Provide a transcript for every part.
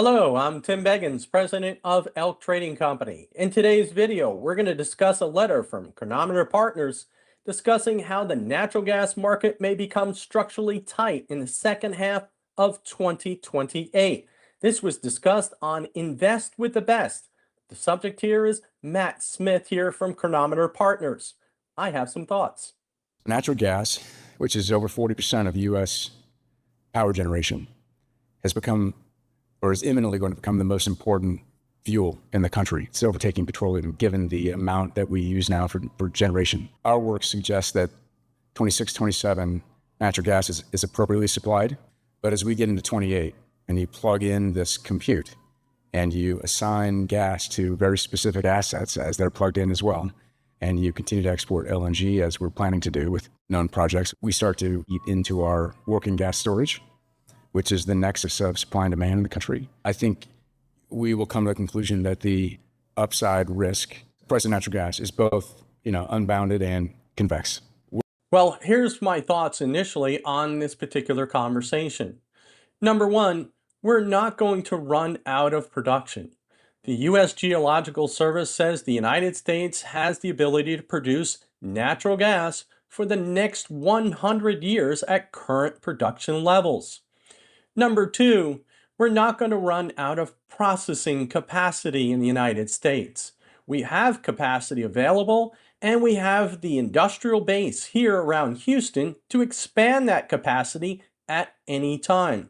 Hello, I'm Tim Beggans, president of ELK Trading Company. In today's video, we're going to discuss a letter from Chronometer Partners discussing how the natural gas market may become structurally tight in the second half of 2028. This was discussed on Invest with the Best. The subject here is Matt Smith here from Chronometer Partners. I have some thoughts. Natural gas, which is over 40% of U.S. power generation, has become or is imminently going to become the most important fuel in the country. It's overtaking petroleum given the amount that we use now for generation. Our work suggests that 26, 27 natural gas is appropriately supplied. But as we get into 28 and you plug in this compute and you assign gas to very specific assets as they're plugged in as well, and you continue to export LNG as we're planning to do with known projects, we start to eat into our working gas storage, which is the nexus of supply and demand in the country. I think we will come to the conclusion that the upside risk price of natural gas is both, unbounded and convex. Well, here's my thoughts initially on this particular conversation. Number one, we're not going to run out of production. The US Geological Service says the United States has the ability to produce natural gas for the next 100 years at current production levels. Number two, we're not going to run out of processing capacity in the United States. We have capacity available, and we have the industrial base here around Houston to expand that capacity at any time.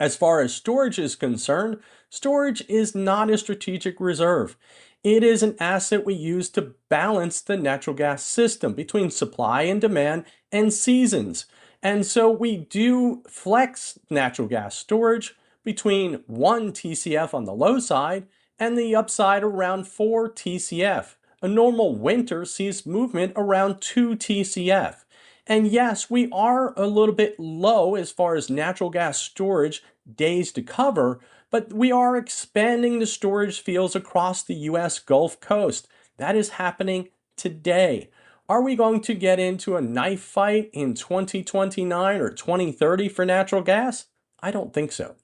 As far as storage is concerned, storage is not a strategic reserve. It is an asset we use to balance the natural gas system between supply and demand and seasons. And so we do flex natural gas storage between 1 TCF on the low side and the upside around 4 TCF. A normal winter sees movement around 2 TCF. And yes, we are a little bit low as far as natural gas storage days to cover, but we are expanding the storage fields across the US Gulf Coast. That is happening today. Are we going to get into a knife fight in 2029 or 2030 for natural gas? I don't think so.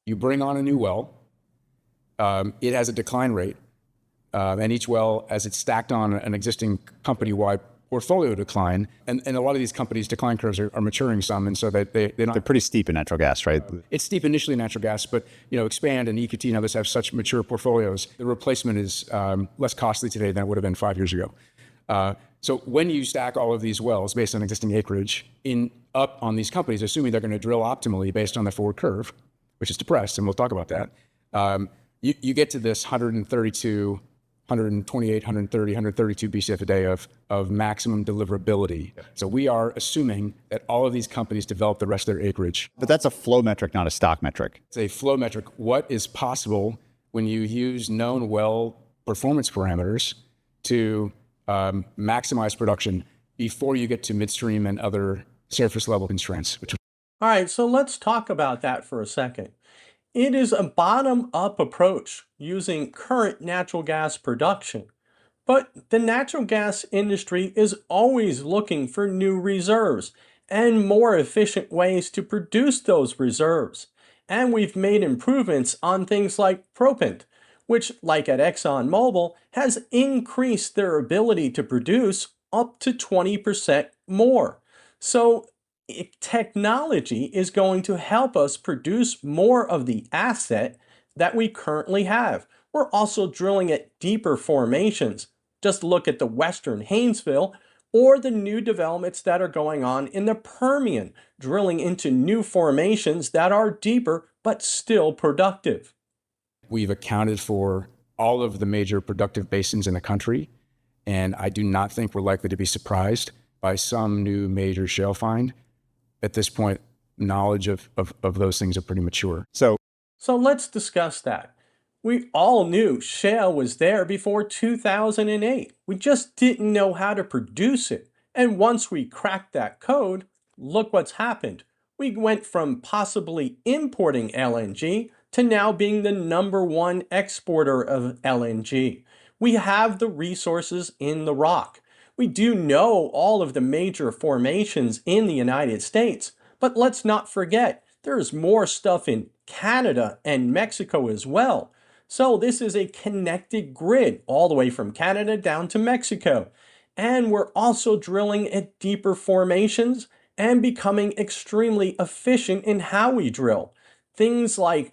You bring on a new well, it has a decline rate, and each well, as it's stacked on an existing company-wide portfolio decline, and a lot of these companies' decline curves are maturing some, and so they're pretty steep in natural gas, right? It's steep initially in natural gas, but Expand and EQT and others have such mature portfolios. The replacement is less costly today than it would have been 5 years ago. So when you stack all of these wells based on existing acreage up on these companies, assuming they're going to drill optimally based on the forward curve, which is depressed, and we'll talk about that, you get to this 132, 128, 130, 132 BCF a day of maximum deliverability. So we are assuming that all of these companies develop the rest of their acreage. But that's a flow metric, not a stock metric. It's a flow metric. What is possible when you use known well performance parameters to maximize production before you get to midstream and other surface level constraints. All right, so let's talk about that for a second. It is a bottom-up approach using current natural gas production. But the natural gas industry is always looking for new reserves and more efficient ways to produce those reserves. And we've made improvements on things like Propant, which, like at ExxonMobil, has increased their ability to produce up to 20% more. So technology is going to help us produce more of the asset that we currently have. We're also drilling at deeper formations. Just look at the Western Haynesville or the new developments that are going on in the Permian, drilling into new formations that are deeper but still productive. We've accounted for all of the major productive basins in the country, and I do not think we're likely to be surprised by some new major shale find. At this point, knowledge of those things are pretty mature. So let's discuss that. We all knew shale was there before 2008. We just didn't know how to produce it. And once we cracked that code, look what's happened. We went from possibly importing LNG to now being the #1 exporter of LNG. We have the resources in the rock. We do know all of the major formations in the United States, but let's not forget There's more stuff in Canada and Mexico as well. So this is a connected grid all the way from Canada down to Mexico. And we're also drilling at deeper formations and becoming extremely efficient in how we drill. Things like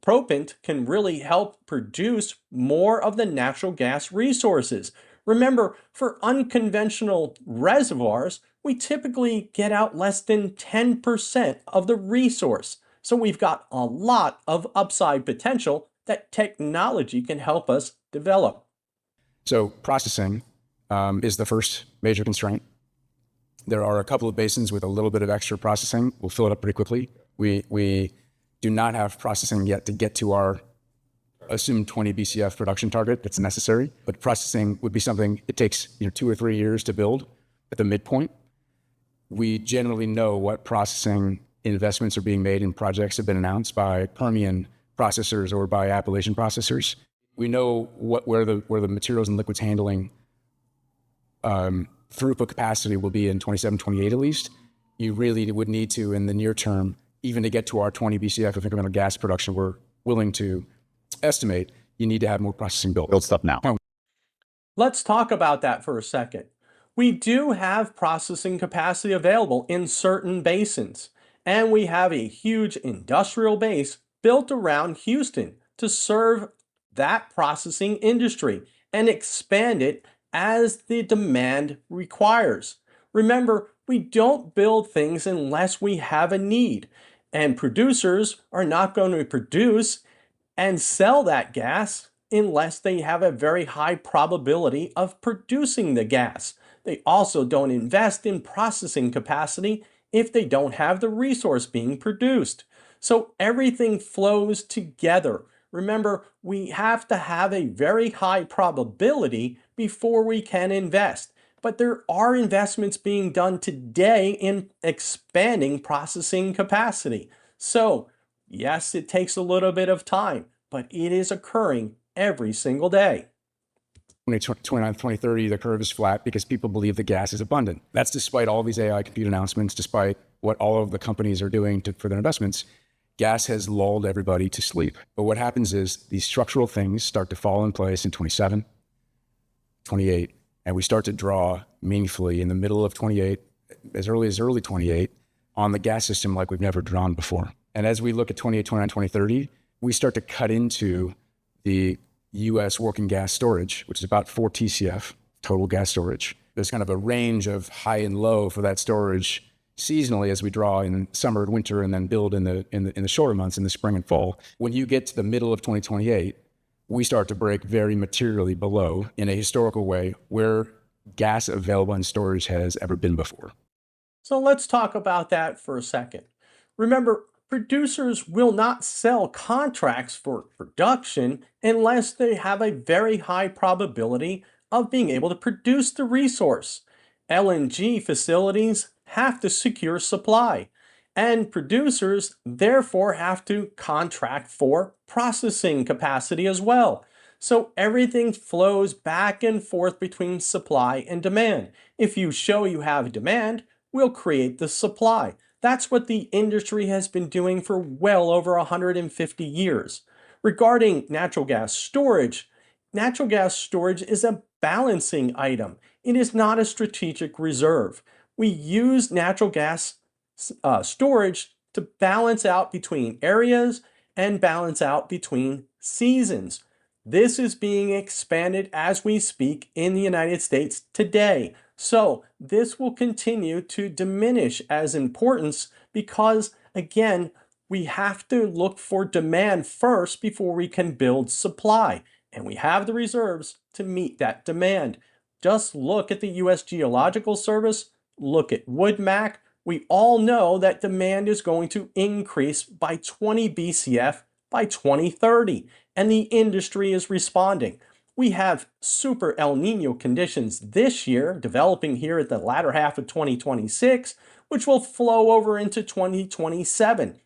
propant can really help produce more of the natural gas resources. Remember, for unconventional reservoirs, we typically get out less than 10% of the resource. So we've got a lot of upside potential that technology can help us develop. So processing is the first major constraint. There are a couple of basins with a little bit of extra processing. We'll fill it up pretty quickly. We do not have processing yet to get to our assumed 20 BCF production target that's necessary, but processing would be something it takes 2 or 3 years to build at the midpoint. We generally know what processing investments are being made and projects have been announced by Permian processors or by Appalachian processors. We know where the materials and liquids handling throughput capacity will be in 27, 28 at least. You really would need to, in the near term, even to get to our 20 BCF of incremental gas production we're willing to estimate, you need to have more processing built. Build stuff now. Let's talk about that for a second. We do have processing capacity available in certain basins, and we have a huge industrial base built around Houston to serve that processing industry and expand it as the demand requires. Remember, we don't build things unless we have a need, and producers are not going to produce and sell that gas unless they have a very high probability of producing the gas. They also don't invest in processing capacity if they don't have the resource being produced. So everything flows together. Remember, we have to have a very high probability before we can invest. But there are investments being done today in expanding processing capacity. So, yes, it takes a little bit of time, but it is occurring every single day. 2029, 2030, the curve is flat because people believe the gas is abundant. That's despite all these AI compute announcements, despite what all of the companies are doing for their investments. Gas has lulled everybody to sleep. But what happens is these structural things start to fall in place in 27, 28, and we start to draw meaningfully in the middle of 28, as early 28, on the gas system like we've never drawn before. And as we look at 28, 29, 2030, we start to cut into the US working gas storage, which is about 4 TCF total gas storage. There's kind of a range of high and low for that storage seasonally as we draw in summer and winter and then build in the shorter months in the spring and fall. When you get to the middle of 2028, we start to break very materially below in a historical way where gas available in storage has ever been before. So let's talk about that for a second. Remember, producers will not sell contracts for production unless they have a very high probability of being able to produce the resource. LNG facilities have to secure supply, and producers therefore have to contract for processing capacity as well. So everything flows back and forth between supply and demand. If you show you have demand, we'll create the supply. That's what the industry has been doing for well over 150 years. Regarding natural gas storage is a balancing item. It is not a strategic reserve. We use natural gas storage to balance out between areas and balance out between seasons. This is being expanded as we speak in the United States today. So this will continue to diminish as importance because, again, we have to look for demand first before we can build supply. And we have the reserves to meet that demand. Just look at the US Geological Service, look at WoodMac. We all know that demand is going to increase by 20 BCF by 2030, and the industry is responding. We have super El Nino conditions this year developing here at the latter half of 2026, which will flow over into 2027.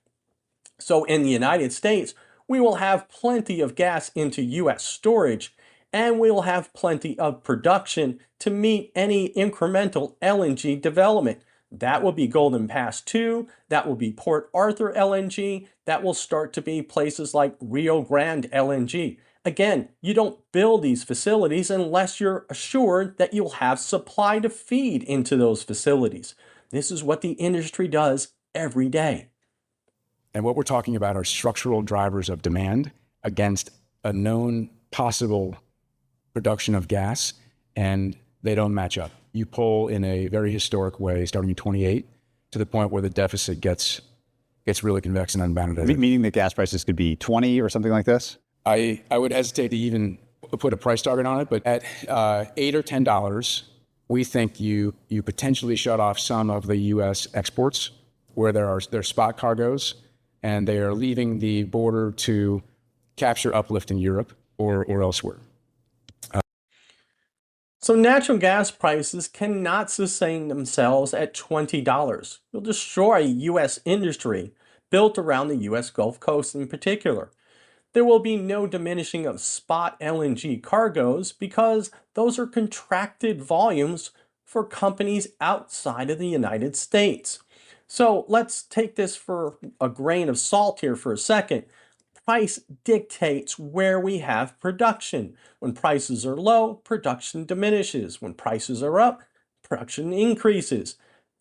So in the United States, we will have plenty of gas into US storage, and we will have plenty of production to meet any incremental LNG development. That will be Golden Pass 2, that will be Port Arthur LNG, that will start to be places like Rio Grande LNG. Again, you don't build these facilities unless you're assured that you'll have supply to feed into those facilities. This is what the industry does every day. And what we're talking about are structural drivers of demand against a known possible production of gas, and they don't match up. You pull in a very historic way, starting in 28, to the point where the deficit gets really convex and unbounded. Meaning that gas prices could be 20 or something like this? I would hesitate to even put a price target on it, but at $8 or $10, we think you potentially shut off some of the U.S. exports where there's spot cargoes, and they are leaving the border to capture uplift in Europe or elsewhere. So natural gas prices cannot sustain themselves at $20. You'll destroy a U.S. industry built around the U.S. Gulf Coast in particular. There will be no diminishing of spot LNG cargoes because those are contracted volumes for companies outside of the United States. So let's take this for a grain of salt here for a second. Price dictates where we have production. When prices are low, production diminishes. When prices are up, production increases.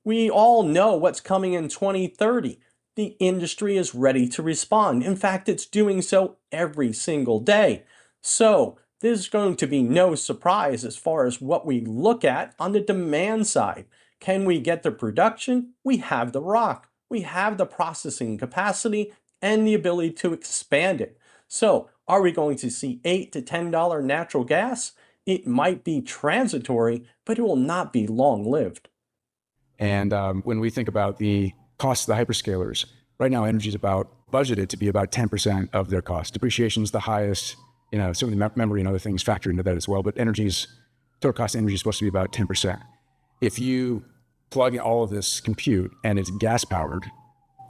We all know what's coming in 2030. The industry is ready to respond. In fact, it's doing so every single day. So there's going to be no surprise as far as what we look at on the demand side. Can we get the production? We have the rock. We have the processing capacity and the ability to expand it. So are we going to see $8 to $10 natural gas? It might be transitory, but it will not be long-lived. And when we think about the cost of the hyperscalers, right now energy is about budgeted to be about 10% of their cost. Depreciation is the highest, certainly memory and other things factor into that as well, but total cost of energy is supposed to be about 10%. If you plug in all of this compute and it's gas powered,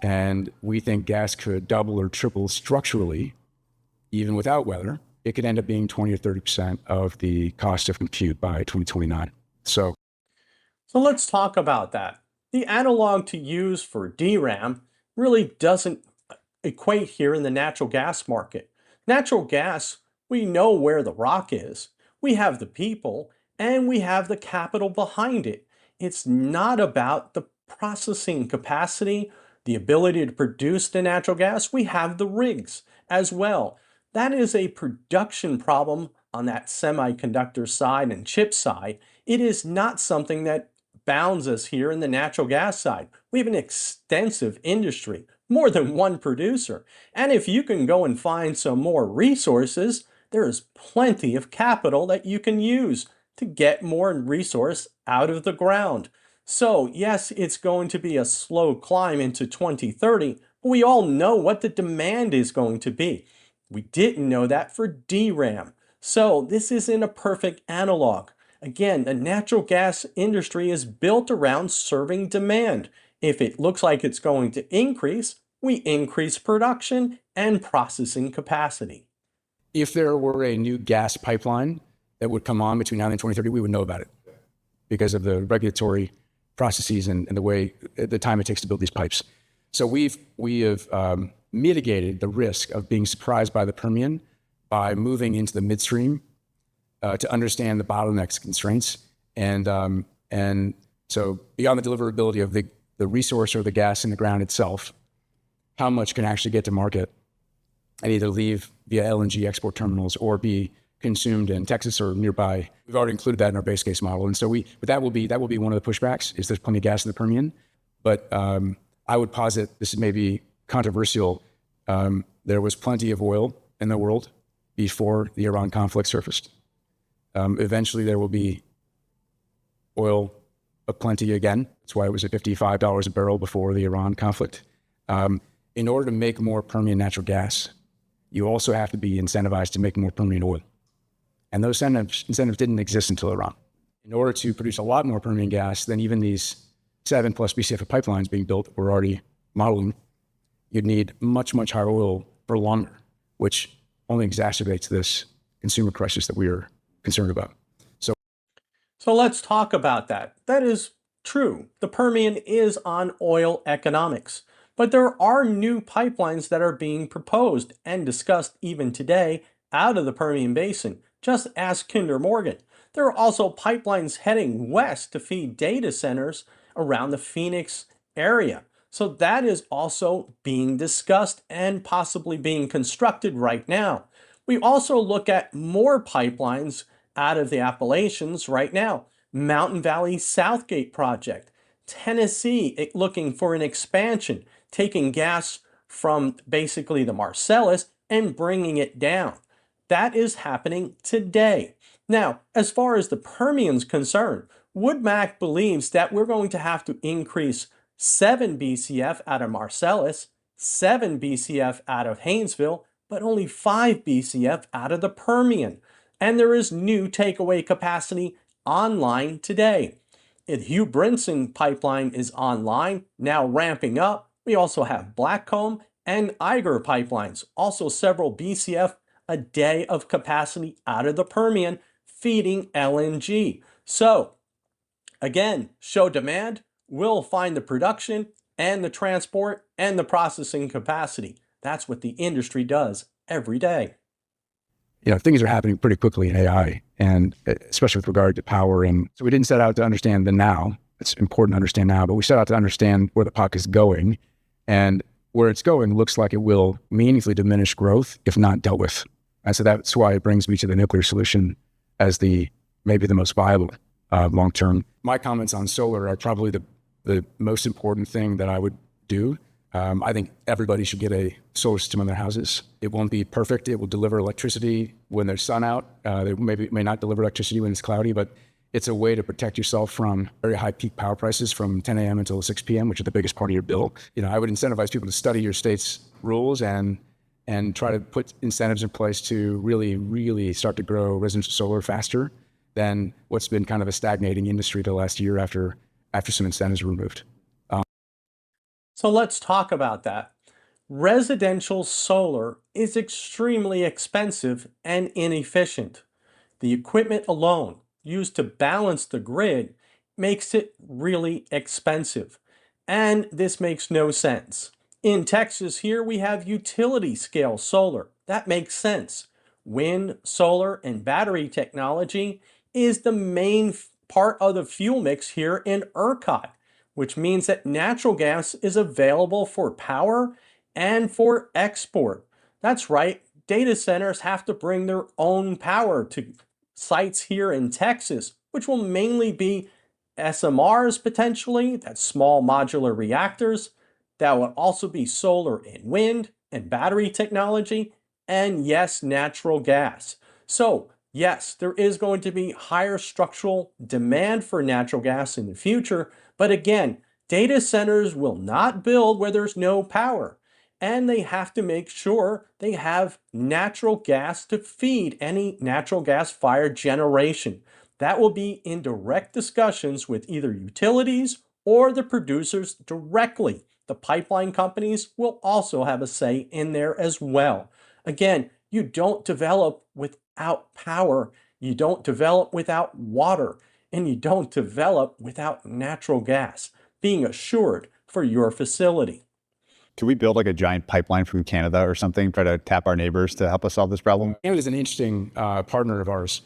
and we think gas could double or triple structurally, even without weather, it could end up being 20 or 30% of the cost of compute by 2029. So let's talk about that. The analog to use for DRAM really doesn't equate here in the natural gas market. Natural gas, we know where the rock is, we have the people, and we have the capital behind it. It's not about the processing capacity, the ability to produce the natural gas. We have the rigs as well. That is a production problem on that semiconductor side and chip side. It is not something that bounds us here in the natural gas side. We have an extensive industry, more than one producer. And if you can go and find some more resources, there is plenty of capital that you can use to get more resource out of the ground. So yes, it's going to be a slow climb into 2030, but we all know what the demand is going to be. We didn't know that for DRAM. So this isn't a perfect analog. Again, the natural gas industry is built around serving demand. If it looks like it's going to increase, we increase production and processing capacity. if there were a new gas pipeline that would come on between now and 2030, we would know about it because of the regulatory processes and the time it takes to build these pipes. So we have mitigated the risk of being surprised by the Permian by moving into the midstream to understand the bottlenecks constraints. And so beyond the deliverability of the resource or the gas in the ground itself, how much can actually get to market and either leave via LNG export terminals or be consumed in Texas or nearby. We've already included that in our base case model. And so but that will be one of the pushbacks is there's plenty of gas in the Permian. But I would posit, this may be controversial, there was plenty of oil in the world before the Iran conflict surfaced. Eventually there will be oil aplenty again. That's why it was at $55 a barrel before the Iran conflict. In order to make more Permian natural gas, you also have to be incentivized to make more Permian oil. And those incentives didn't exist until Iran. In order to produce a lot more Permian gas than even these 7+ BCF of pipelines being built we're already modeling, you'd need much, much higher oil for longer, which only exacerbates this consumer crisis that we are concerned about. So let's talk about that. That is True, the Permian is on oil economics, but there are new pipelines that are being proposed and discussed even today out of the Permian Basin. Just ask Kinder Morgan. There are also pipelines heading west to feed data centers around the Phoenix area. So that is also being discussed and possibly being constructed right now. We also look at more pipelines out of the Appalachians right now. Mountain Valley Southgate project, Tennessee looking for an expansion, taking gas from basically the Marcellus and bringing it down. That is happening today. Now, as far as the Permian's concerned, Woodmac believes that we're going to have to increase 7 BCF out of Marcellus, 7 BCF out of Haynesville, but only 5 BCF out of the Permian. And there is new takeaway capacity online today. The Hugh Brinson pipeline is online, now ramping up. We also have Blackcomb and Eiger pipelines, also several BCF a day of capacity out of the Permian feeding LNG. So, again, show demand, we'll find the production and the transport and the processing capacity. That's what the industry does every day. Things are happening pretty quickly in AI, and especially with regard to power. And so we didn't set out to understand the now. It's important to understand now, but we set out to understand where the puck is going. And where it's going looks like it will meaningfully diminish growth if not dealt with. And so that's why it brings me to the nuclear solution as maybe the most viable long-term. My comments on solar are probably the most important thing that I would do. I think everybody should get a solar system in their houses. It won't be perfect. It will deliver electricity when there's sun out. It may not deliver electricity when it's cloudy, but it's a way to protect yourself from very high peak power prices from 10 a.m. until 6 p.m., which are the biggest part of your bill. I would incentivize people to study your state's rules and try to put incentives in place to really start to grow residential solar faster than what's been kind of a stagnating industry the last year after some incentives were removed. So let's talk about that. Residential solar is extremely expensive and inefficient. The equipment alone used to balance the grid makes it really expensive. And this makes no sense. In Texas here, we have utility scale solar. That makes sense. Wind, solar, and battery technology is the main part of the fuel mix here in ERCOT, which means that natural gas is available for power and for export. That's right, data centers have to bring their own power to sites here in Texas, which will mainly be SMRs potentially, that's small modular reactors. That will also be solar and wind and battery technology, and yes, natural gas. So yes, there is going to be higher structural demand for natural gas in the future, but again, data centers will not build where there's no power, and they have to make sure they have natural gas to feed any natural gas fired generation. That will be in direct discussions with either utilities or the producers directly. The pipeline companies will also have a say in there as well. Again, you don't develop without power, you don't develop without water, and you don't develop without natural gas being assured for your facility. Can we build like a giant pipeline from Canada or something, try to tap our neighbors to help us solve this problem? Canada is an interesting partner of ours.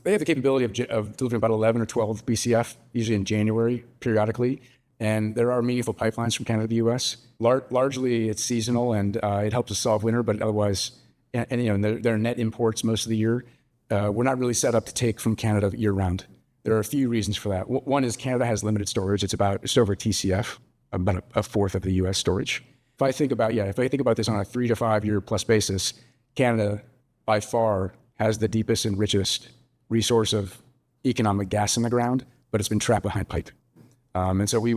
They have the capability of delivering about 11 or 12 BCF, usually in January, periodically. And there are meaningful pipelines from Canada to the U.S. Largely, it's seasonal, and it helps us solve winter, but otherwise, they're net imports most of the year. We're not really set up to take from Canada year-round. There are a few reasons for that. One is Canada has limited storage. It's over TCF, about a fourth of the U.S. storage. If I think about this on a 3 to 5 year plus basis, Canada by far has the deepest and richest resource of economic gas in the ground, but it's been trapped behind pipe. And so I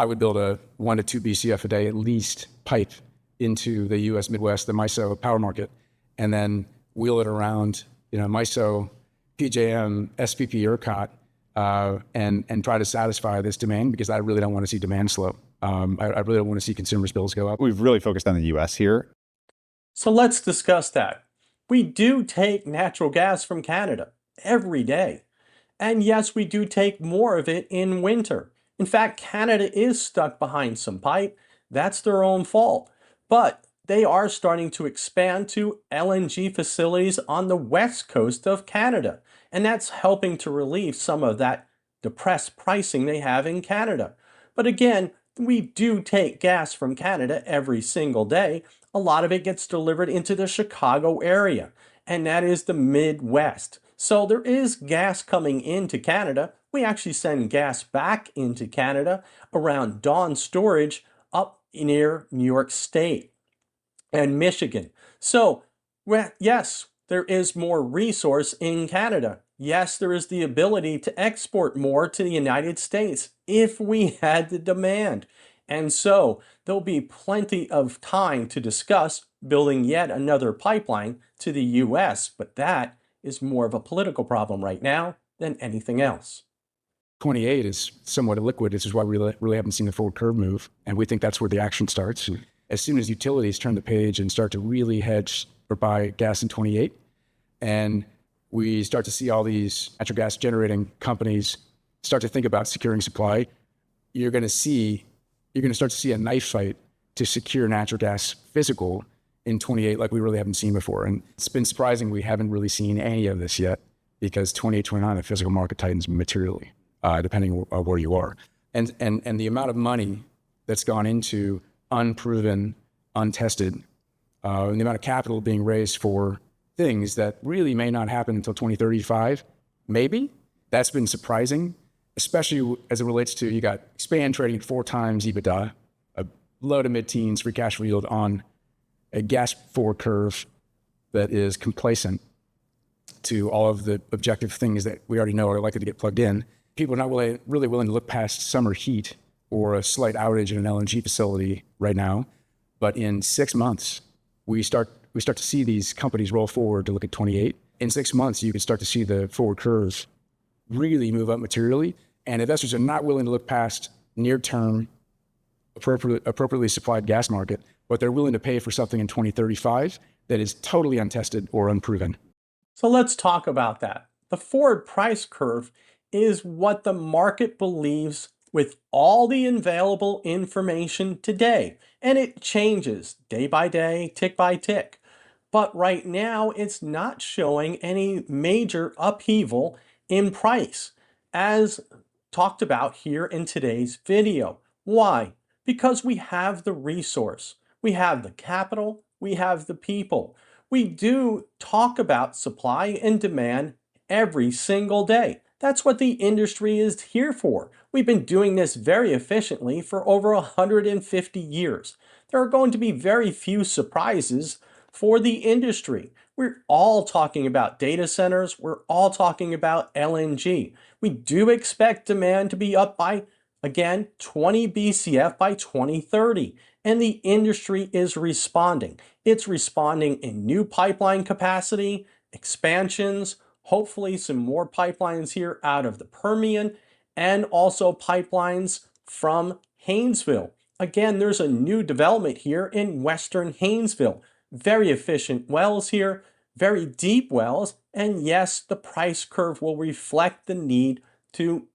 would build a 1 to 2 BCF a day at least pipe into the U.S. Midwest, the MISO power market, and then wheel it around, MISO, PJM, SPP, ERCOT, and try to satisfy this demand, because I really don't want to see demand slow. I really don't want to see consumers' bills go up. We've really focused on the U.S. here. So let's discuss that. We do take natural gas from Canada every day. And yes, we do take more of it in winter. In fact, Canada is stuck behind some pipe. That's their own fault. But they are starting to expand to LNG facilities on the west coast of Canada. And that's helping to relieve some of that depressed pricing they have in Canada. But again, we do take gas from Canada every single day. A lot of it gets delivered into the Chicago area, and that is the Midwest. So there is gas coming into Canada. We actually send gas back into Canada around Dawn Storage up near New York State and Michigan. So, well, yes, there is more resource in Canada. Yes, there is the ability to export more to the United States if we had the demand. And so there'll be plenty of time to discuss building yet another pipeline to the US, but that is more of a political problem right now than anything else. 28 is somewhat illiquid. This is why we really haven't seen the forward curve move. And we think that's where the action starts. As soon as utilities turn the page and start to really hedge or buy gas in 28, and we start to see all these natural gas generating companies start to think about securing supply, you're going to start to see a knife fight to secure natural gas physical in 28 like we really haven't seen before. And it's been surprising we haven't really seen any of this yet, because 28, 29, the physical market tightens materially, depending on where you are. And the amount of money that's gone into unproven, untested, and the amount of capital being raised for things that really may not happen until 2035, maybe, that's been surprising, especially as it relates to, you got Expand trading at 4 times EBITDA, a low to mid-teens free cash flow yield on a gas forward curve that is complacent to all of the objective things that we already know are likely to get plugged in. People are not really willing to look past summer heat or a slight outage in an LNG facility right now. But in 6 months, we start to see these companies roll forward to look at 28. In 6 months, you can start to see the forward curves really move up materially. And investors are not willing to look past near-term, appropriately supplied gas market, but they're willing to pay for something in 2035 that is totally untested or unproven. So let's talk about that. The forward price curve is what the market believes with all the available information today. And it changes day by day, tick by tick. But right now, it's not showing any major upheaval in price, as talked about here in today's video. Why? Because we have the resource, we have the capital, we have the people. We do talk about supply and demand every single day. That's what the industry is here for. We've been doing this very efficiently for over 150 years. There are going to be very few surprises for the industry. We're all talking about data centers. We're all talking about LNG. We do expect demand to be up by, again, 20 BCF by 2030. And the industry is responding. It's responding in new pipeline capacity, expansions, hopefully some more pipelines here out of the Permian, and also pipelines from Haynesville. Again, there's a new development here in western Haynesville. Very efficient wells here, very deep wells, and yes, the price curve will reflect the need to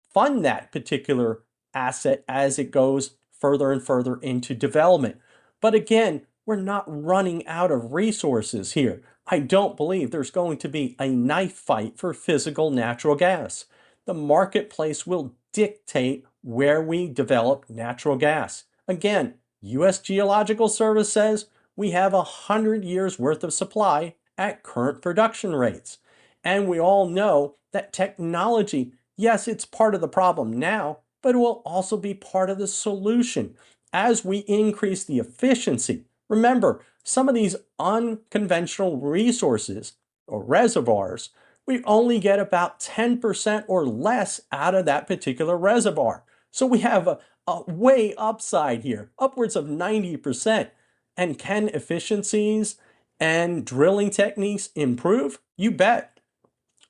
fund that particular asset as it goes further and further into development. But again, we're not running out of resources here. I don't believe there's going to be a knife fight for physical natural gas. The marketplace will dictate where we develop natural gas. Again, US Geological Service says we have 100 years worth of supply at current production rates. And we all know that technology, yes, it's part of the problem now, but it will also be part of the solution as we increase the efficiency. Remember, some of these unconventional resources or reservoirs, we only get about 10% or less out of that particular reservoir. So we have a way upside here, upwards of 90%. And can efficiencies and drilling techniques improve? You bet.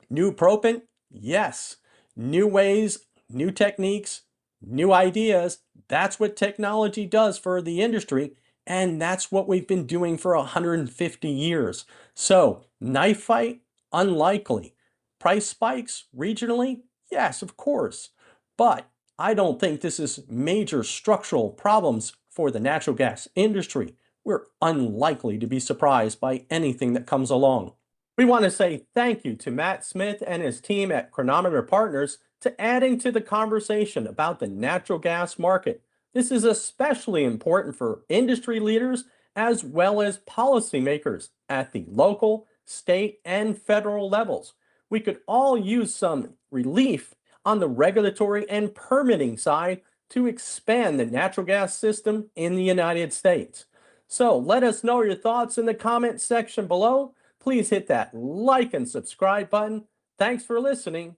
New propant? Yes. New ways, new techniques, new ideas. That's what technology does for the industry. And that's what we've been doing for 150 years. So, knife fight? Unlikely. Price spikes regionally? Yes, of course. But I don't think this is major structural problems for the natural gas industry. We're unlikely to be surprised by anything that comes along. We want to say thank you to Matt Smith and his team at Chronometer Partners to adding to the conversation about the natural gas market. This is especially important for industry leaders as well as policymakers at the local, state, and federal levels. We could all use some relief on the regulatory and permitting side to expand the natural gas system in the United States. So let us know your thoughts in the comment section below. Please hit that like and subscribe button. Thanks for listening.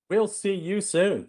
We'll see you soon.